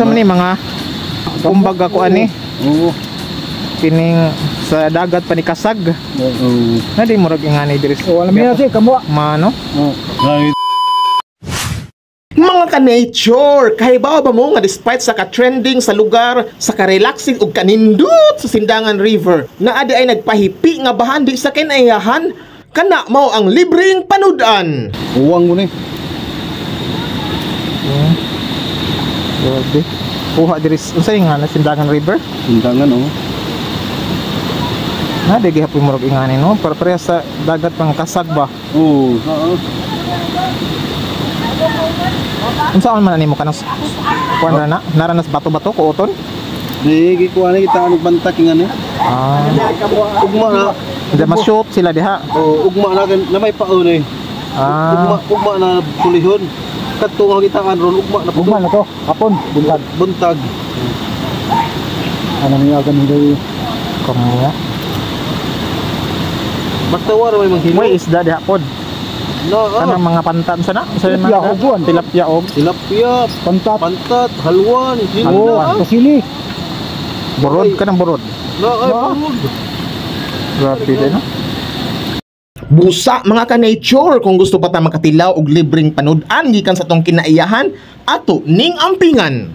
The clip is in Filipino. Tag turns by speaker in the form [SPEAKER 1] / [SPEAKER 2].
[SPEAKER 1] Unsa man ni mga kumbaga ko ani?
[SPEAKER 2] Oo.
[SPEAKER 1] Kining sa dagat pa ni kasag. Na di murag ingani diri.
[SPEAKER 2] Oh, alam niya si kamo.
[SPEAKER 1] Mano?
[SPEAKER 2] Oh.
[SPEAKER 3] Mga ka-nature, kahibaw ba mo nga despite sa ka-trending sa lugar, sa ka-relaxing ug kanindot sa Sindangan River, na adi ay nagpahipi nga bahandi sa kinayahan, kana mao ang libreng panudan.
[SPEAKER 2] Uwang mo ni.
[SPEAKER 1] Grabe. Kuha diri unsa nga na Sindangan River?
[SPEAKER 2] Sindangan oh.
[SPEAKER 1] Na di gihapon murag ingani no, para sa dagat pang kasag ba.
[SPEAKER 2] Oo. Oo.
[SPEAKER 1] Unsa man nimo kanang kuan na naranas bato-bato ko uton?
[SPEAKER 2] Di gikuha na kita ang bantak ngani. Ugma na.
[SPEAKER 1] Hindi ma-shoot sila diha.
[SPEAKER 2] Oh, ugma na may paon eh. Ugma na pulihon. Kadto kita kan ron ugma na.
[SPEAKER 1] Ugma na to. Hapon, buntag.
[SPEAKER 2] Buntag.
[SPEAKER 1] Ano niya ganun kamo?
[SPEAKER 2] Basta wala may manghilo.
[SPEAKER 1] May isda diha pod.
[SPEAKER 2] No,
[SPEAKER 1] Kanang mga pantan sa na? Sa mga tilapia og
[SPEAKER 2] tilapia, pantat, halwan,
[SPEAKER 1] halwan, pasili. Burod kanang burod.
[SPEAKER 2] No, ay burod.
[SPEAKER 1] Grabe din no.
[SPEAKER 3] Busa mga ka-nature, kung gusto pa ta makatilaw og libreng panudan gikan sa tong kinaiyahan, ato ning ampingan.